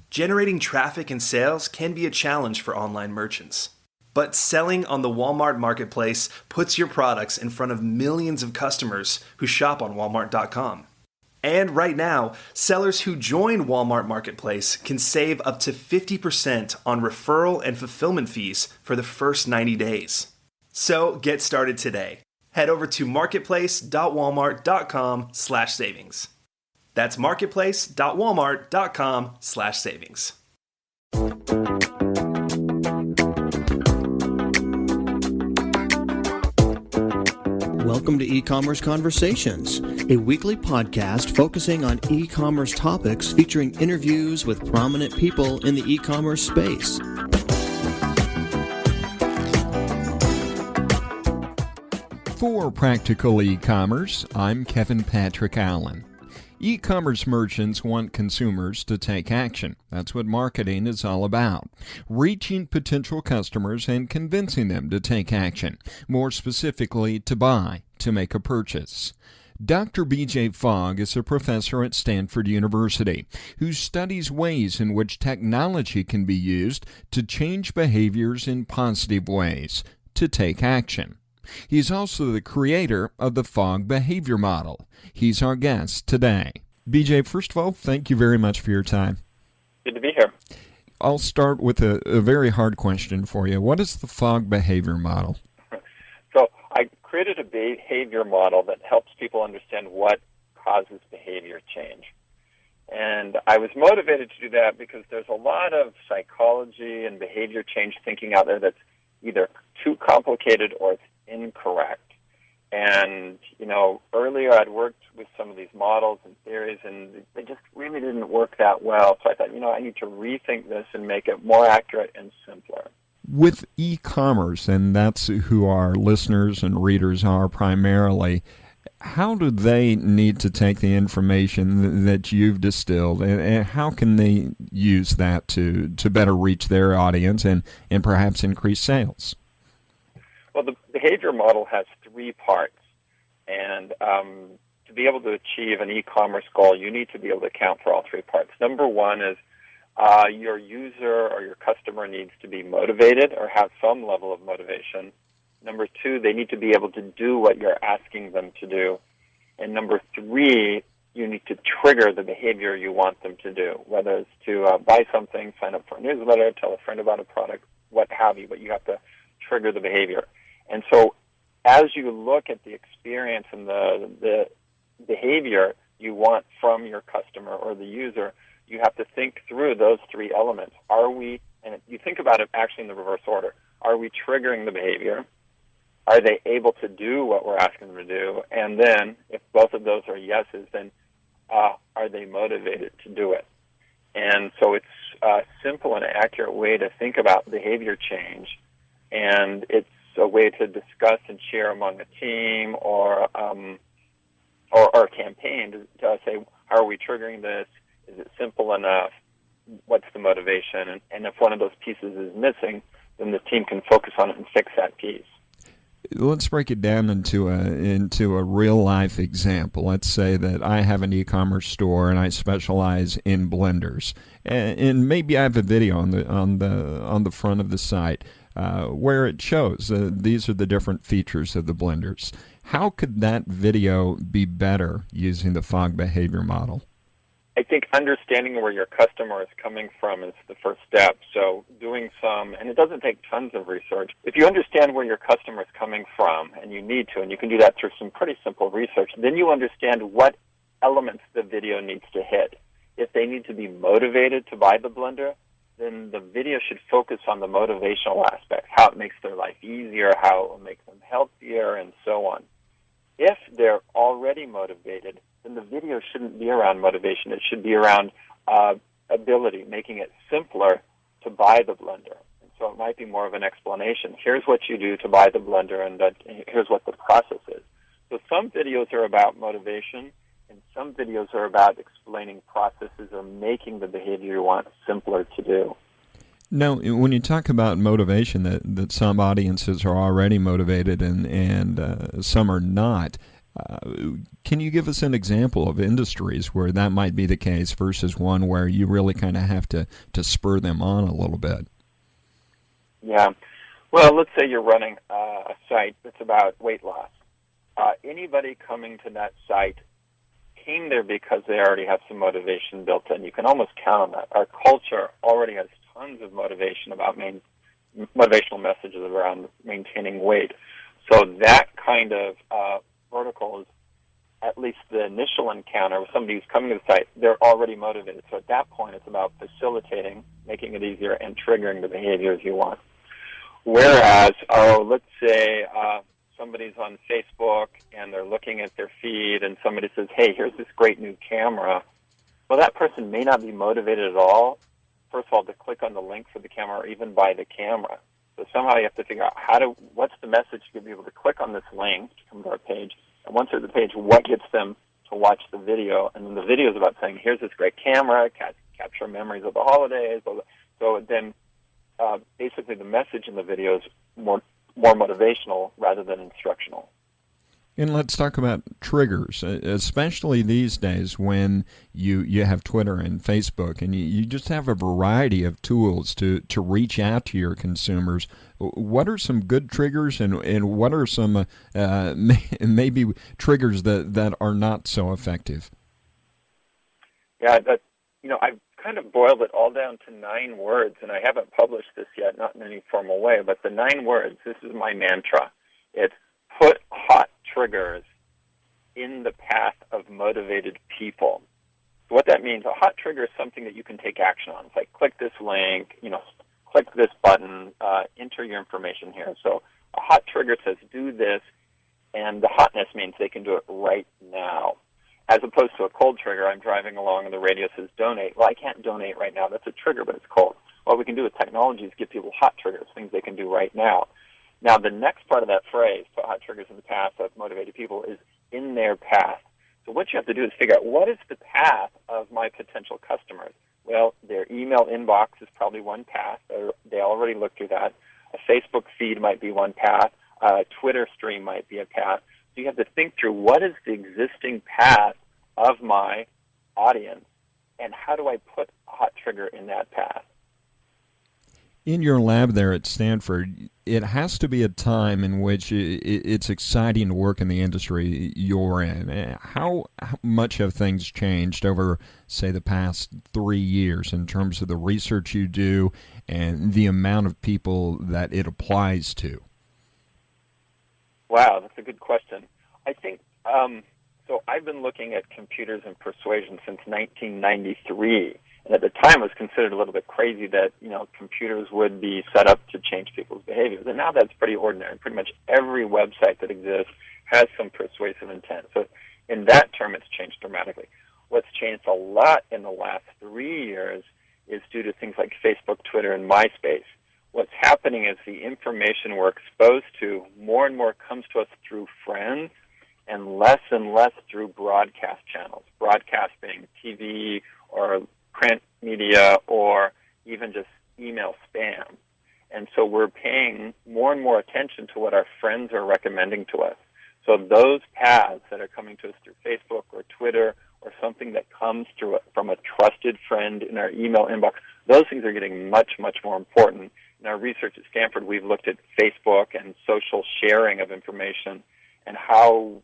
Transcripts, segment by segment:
Generating traffic and sales can be a challenge for online merchants. But selling on the Walmart Marketplace puts your products in front of millions of customers who shop on Walmart.com. And right now, sellers who join Walmart Marketplace can save up to 50% on referral and fulfillment fees for the first 90 days. So get started today. Head over to marketplace.walmart.com/savings. That's marketplace.walmart.com/savings. Welcome to E-Commerce Conversations, a weekly podcast focusing on e-commerce topics featuring interviews with prominent people in the e-commerce space. For Practical E-Commerce, I'm Kevin Patrick Allen. E-commerce merchants want consumers to take action. That's what marketing is all about. Reaching potential customers and convincing them to take action. More specifically, to buy, to make a purchase. Dr. B.J. Fogg is a professor at Stanford University who studies ways in which technology can be used to change behaviors in positive ways, to take action. He's also the creator of the Fogg behavior model. He's our guest today. BJ, first of all, thank you very much for your time. Good to be here. I'll start with a very hard question for you. What is the Fogg behavior model? So I created a behavior model that helps people understand what causes behavior change. And I was motivated to do that because there's a lot of psychology and behavior change thinking out there that's either too complicated or it's incorrect. And, earlier I'd worked with some of these models and theories, and they just really didn't work that well. So I thought, I need to rethink this and make it more accurate and simpler. With e-commerce, and that's who our listeners and readers are primarily, how do they need to take the information that you've distilled, and how can they use that to better reach their audience and perhaps increase sales? Well, the behavior model has three parts, and to be able to achieve an e-commerce goal, you need to be able to account for all three parts. Number one is your user or your customer needs to be motivated or have some level of motivation. Number two, they need to be able to do what you're asking them to do. And number three, you need to trigger the behavior you want them to do, whether it's to buy something, sign up for a newsletter, tell a friend about a product, what have you, but you have to trigger the behavior. And so as you look at the experience and the behavior you want from your customer or the user, you have to think through those three elements. Are we, and you think about it actually in the reverse order, are we triggering the behavior? Are they able to do what we're asking them to do? And then, if both of those are yeses, then are they motivated to do it? And so it's a simple and accurate way to think about behavior change, and it's a way to discuss and share among a team or a campaign to say, how are we triggering this? Is it simple enough? What's the motivation? And if one of those pieces is missing, then the team can focus on it and fix that piece. Let's break it down into a real-life example. Let's say that I have an e-commerce store and I specialize in blenders, and maybe I have a video on the front of the site where it shows these are the different features of the blenders. How could that video be better using the Fogg behavior model? I think understanding where your customer is coming from is the first step. So doing and it doesn't take tons of research. If you understand where your customer is coming from, and you need to, and you can do that through some pretty simple research, then you understand what elements the video needs to hit. If they need to be motivated to buy the blender, then the video should focus on the motivational aspects, how it makes their life easier, how it will make them healthier, and so on. If they're already motivated, then the video shouldn't be around motivation. It should be around ability, making it simpler to buy the blender. And so it might be more of an explanation. Here's what you do to buy the blender, and here's what the process is. So some videos are about motivation, and some videos are about explaining processes or making the behavior you want simpler to do. Now, when you talk about motivation, that some audiences are already motivated and some are not, Can you give us an example of industries where that might be the case versus one where you really kind of have to spur them on a little bit? Yeah. Well, let's say you're running a site that's about weight loss. Anybody coming to that site came there because they already have some motivation built in. You can almost count on that. Our culture already has tons of motivation about motivational messages around maintaining weight. So that kind of vertical is at least the initial encounter with somebody who's coming to the site. They're already motivated. So at that point, it's about facilitating, making it easier, and triggering the behaviors you want. Whereas, let's say somebody's on Facebook and they're looking at their feed and somebody says, hey, here's this great new camera. Well, that person may not be motivated at all, first of all, to click on the link for the camera or even buy the camera. So somehow you have to figure out what's the message to get people to click on this link to come to our page. And once they're at the page, what gets them to watch the video? And then the video is about saying, here's this great camera, capture memories of the holidays. So then basically the message in the video is more motivational rather than instructional. And let's talk about triggers, especially these days when you have Twitter and Facebook, and you just have a variety of tools to reach out to your consumers. What are some good triggers, and what are some maybe triggers that are not so effective? Yeah, I've kind of boiled it all down to 9 words, and I haven't published this yet, not in any formal way, but the 9 words, this is my mantra. It's put hot triggers in the path of motivated people. So what that means, a hot trigger is something that you can take action on. It's like click this link, click this button, enter your information here. So a hot trigger says do this, and the hotness means they can do it right now. As opposed to a cold trigger, I'm driving along and the radio says donate. Well, I can't donate right now. That's a trigger, but it's cold. What we can do with technology is give people hot triggers, things they can do right now. Now, the next part of that phrase, put hot triggers in the path of motivated people, is in their path. So what you have to do is figure out what is the path of my potential customers. Well, their email inbox is probably one path. They already looked through that. A Facebook feed might be one path. A Twitter stream might be a path. So you have to think through what is the existing path of my audience, and how do I put a hot trigger in that path? In your lab there at Stanford, it has to be a time in which it's exciting to work in the industry you're in. How much have things changed over, say, the past 3 years in terms of the research you do and the amount of people that it applies to? Wow, that's a good question. I think, so I've been looking at computers and persuasion since 1993. And at the time, it was considered a little bit crazy that, computers would be set up to change people's behaviors. And now that's pretty ordinary. Pretty much every website that exists has some persuasive intent. So in that term, it's changed dramatically. What's changed a lot in the last 3 years is due to things like Facebook, Twitter, and MySpace. What's happening is the information we're exposed to more and more comes to us through friends and less through broadcast channels. Broadcast being TV or print media or even just email spam. And so we're paying more and more attention to what our friends are recommending to us. So those paths that are coming to us through Facebook or Twitter or something that comes from a trusted friend in our email inbox, those things are getting much, much more important. In our research at Stanford, we've looked at Facebook and social sharing of information and how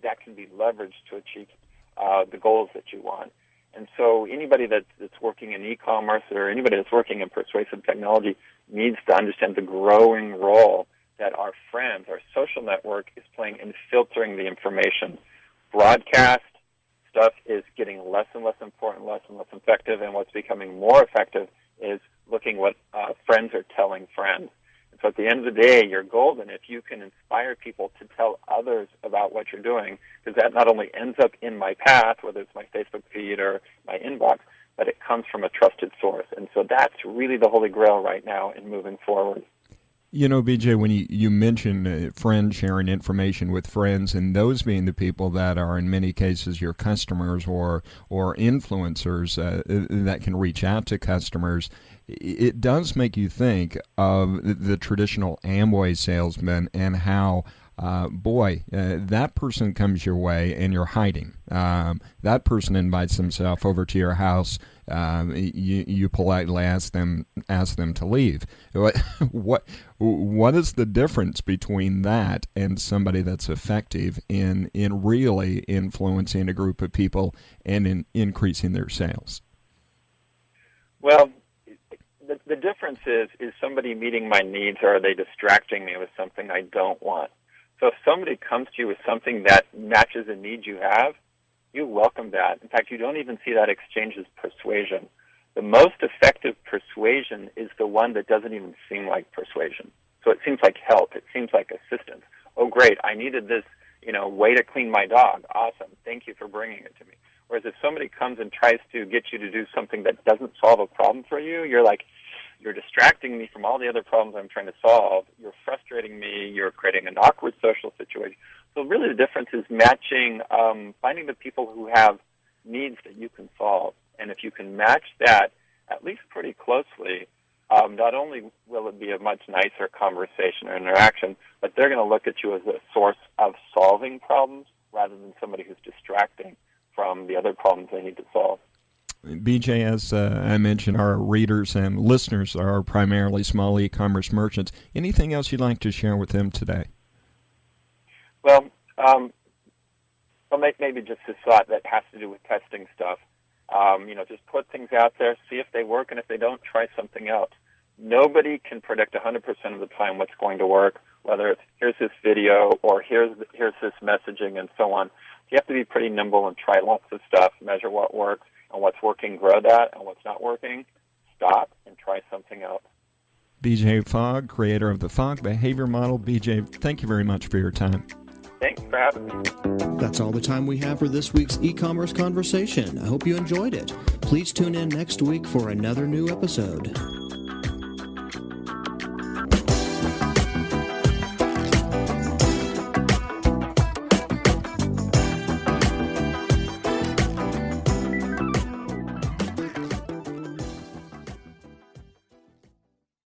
that can be leveraged to achieve the goals that you want. And so anybody that's working in e-commerce or anybody that's working in persuasive technology needs to understand the growing role that our friends, our social network, is playing in filtering the information. Broadcast stuff is getting less and less important, less and less effective, and what's becoming more effective is looking what friends are telling friends. And so at the end of the day, you're golden if you can inspire people to tell others about what you're doing, because that not only ends up in my path, whether it's my Facebook feed or my inbox, but it comes from a trusted source. And so that's really the holy grail right now in moving forward. BJ, when you mention friends sharing information with friends, and those being the people that are in many cases your customers or influencers that can reach out to customers, it does make you think of the traditional Amway salesman and how that person comes your way and you're hiding. That person invites himself over to your house. You politely ask them to leave. What is the difference between that and somebody that's effective in really influencing a group of people and in increasing their sales? Well, the difference is somebody meeting my needs, or are they distracting me with something I don't want? So if somebody comes to you with something that matches a need you have, you welcome that. In fact, you don't even see that exchange as persuasion. The most effective persuasion is the one that doesn't even seem like persuasion. So it seems like help. It seems like assistance. Oh, great, I needed this, way to clean my dog. Awesome. Thank you for bringing it to me. Whereas if somebody comes and tries to get you to do something that doesn't solve a problem for you, you're like, you're distracting me from all the other problems I'm trying to solve. You're frustrating me. You're creating an awkward social situation. So really the difference is matching, finding the people who have needs that you can solve. And if you can match that, at least pretty closely, not only will it be a much nicer conversation or interaction, but they're going to look at you as a source of solving problems rather than somebody who's distracting from the other problems they need to solve. BJ, as I mentioned, our readers and listeners are primarily small e-commerce merchants. Anything else you'd like to share with them today? Well, maybe just this thought that has to do with testing stuff. Just put things out there, see if they work, and if they don't, try something else. Nobody can predict 100% of the time what's going to work, whether it's here's this video or here's this messaging and so on. You have to be pretty nimble and try lots of stuff, measure what works, and what's working, grow that, and what's not working, stop and try something else. BJ Fogg, creator of the Fogg Behavior Model. BJ, thank you very much for your time. Thanks for having me. That's all the time we have for this week's e-commerce conversation. I hope you enjoyed it. Please tune in next week for another new episode.